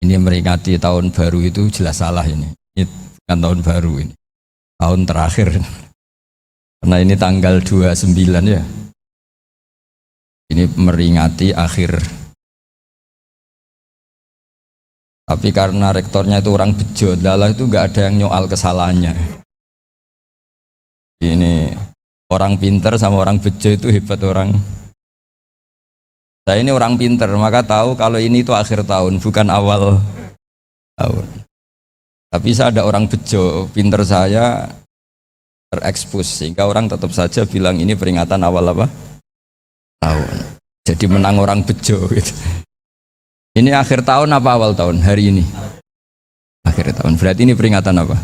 Ini meringati tahun baru itu jelas salah ini. Ini bukan tahun baru ini. Tahun terakhir. Karena ini tanggal 29 ya. Ini meringati akhir. Tapi karena rektornya itu orang bejo, lalah itu nggak ada yang nyoal kesalahannya. Ini orang pinter sama orang bejo itu hebat orang. Saya ini orang pinter, maka tahu kalau ini itu akhir tahun, bukan awal tahun. Tapi saya ada orang bejo, pinter saya terekspos, sehingga orang tetap saja bilang ini peringatan awal apa? Tahun. Jadi menang orang bejo gitu. Ini akhir tahun apa awal tahun? Hari ini akhir tahun, berarti ini peringatan apa?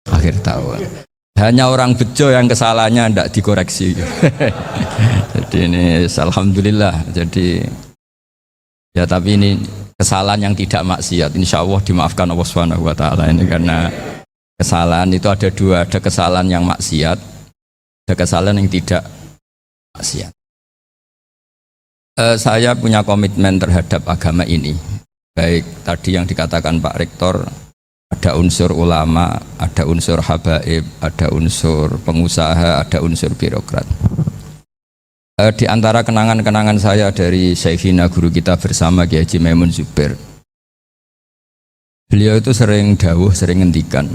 Akhir tahun. Hanya orang bejo yang kesalahannya tidak dikoreksi. Jadi ini alhamdulillah. Jadi ya, tapi ini kesalahan yang tidak maksiat. Insya Allah dimaafkan Allah Subhanahu Wa Taala ini, karena kesalahan itu ada dua, ada kesalahan yang maksiat, ada kesalahan yang tidak maksiat. Saya punya komitmen terhadap agama ini. Baik tadi yang dikatakan Pak Rektor, ada unsur ulama, ada unsur habaib, ada unsur pengusaha, ada unsur birokrat. Di antara kenangan-kenangan saya dari Syekhina guru kita bersama Kiai Haji Maimun Zubair, beliau itu sering dawuh, sering ngendikan,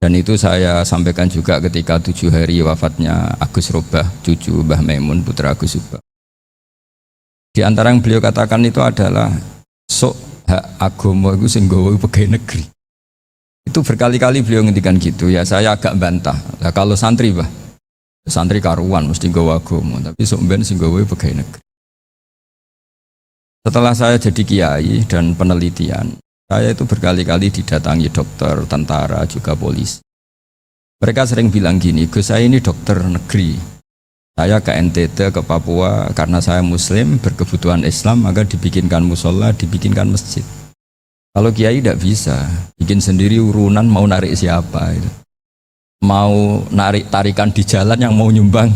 dan itu saya sampaikan juga ketika 7 hari wafatnya Agus Robah, cucu Mbah Maimun, putra Agus Robah. Di antara yang beliau katakan itu adalah sok hak agama itu sing gawe pegawai negeri. Itu berkali-kali beliau ngendikan gitu ya. Saya agak bantah. Nah, kalau santri bah, santri karuan mesti gawe agama, tapi sok ben sing gawe pegawai negeri. Setelah saya jadi kiai dan penelitian, saya itu berkali-kali didatangi dokter, tentara, juga polisi. Mereka sering bilang gini, Gus, saya ini dokter negeri. Saya ke NTT, ke Papua, karena saya muslim, berkebutuhan Islam, maka dibikinkan musola, dibikinkan masjid. Kalau kiai tidak bisa, bikin sendiri urunan, mau narik siapa itu. Mau narik tarikan di jalan yang mau nyumbang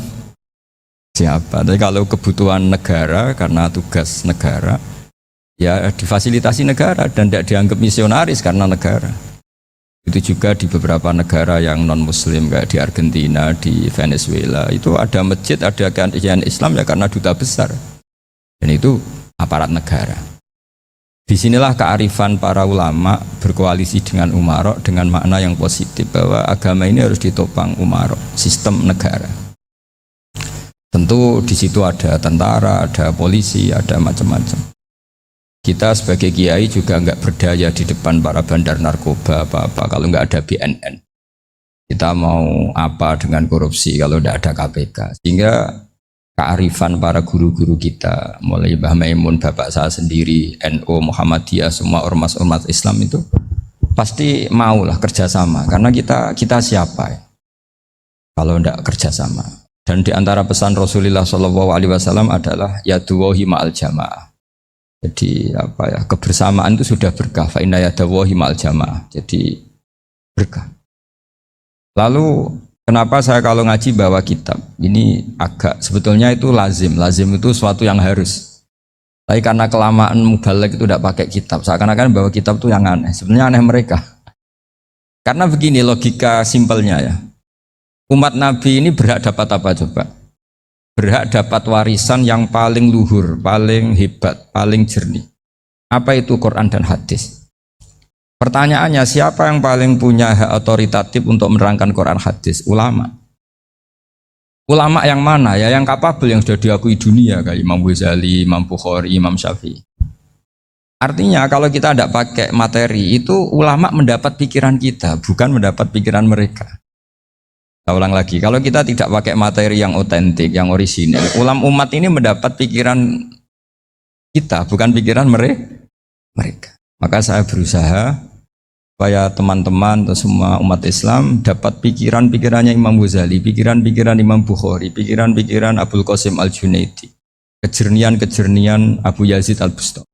siapa. Tapi kalau kebutuhan negara, karena tugas negara, ya difasilitasi negara dan tidak dianggap misionaris karena negara. Itu juga di beberapa negara yang non-muslim kayak di Argentina, di Venezuela, itu ada masjid, ada kajian Islam ya karena duta besar. Dan itu aparat negara. Disinilah kearifan para ulama berkoalisi dengan umarok dengan makna yang positif, bahwa agama ini harus ditopang umarok, sistem negara. Tentu di situ ada tentara, ada polisi, ada macam-macam. Kita sebagai kiai juga nggak berdaya di depan para bandar narkoba apa-apa kalau nggak ada BNN. Kita mau apa dengan korupsi kalau nggak ada KPK. Sehingga kearifan para guru-guru kita, mulai Mbah Maimun, bapak saya sendiri, NU, Muhammadiyah, semua ormas-ormas Islam itu pasti maulah kerjasama. Karena kita siapa ya kalau nggak kerjasama. Dan di antara pesan Rasulullah SAW adalah yaduwahi ma'al jamaah. Jadi apa ya, kebersamaan itu sudah berkah. Fa inna yadallahi ma'al jamaah. Jadi berkah. Lalu kenapa saya kalau ngaji bawa kitab? Ini agak sebetulnya itu lazim. Lazim itu suatu yang harus. Tapi karena kelamaan mubalek itu tidak pakai kitab. Seakan-akan bawa kitab itu yang aneh. Sebenarnya aneh mereka. Karena begini logika simpelnya ya. Umat Nabi ini berhak dapat apa coba? Berhak dapat warisan yang paling luhur, paling hebat, paling jernih. Apa itu Quran dan hadis? Pertanyaannya, siapa yang paling punya hak otoritatif untuk menerangkan Quran hadis? Ulama. Ulama yang mana? Ya yang kapabel, yang sudah diakui dunia, kayak Imam Ghazali, Imam Bukhari, Imam Syafi'i. Artinya kalau kita tidak pakai materi, itu ulama mendapat pikiran kita, bukan mendapat pikiran mereka. Saya ulang lagi, kalau kita tidak pakai materi yang otentik, yang orisinil, umat ini mendapat pikiran kita, bukan pikiran mereka. Maka saya berusaha supaya teman-teman atau semua umat Islam dapat pikiran-pikirannya Imam Ghazali, pikiran-pikiran Imam Bukhari, pikiran-pikiran Abul Qasim Al-Junaidi, kejernian-kejernian Abu Yazid Al-Bustami.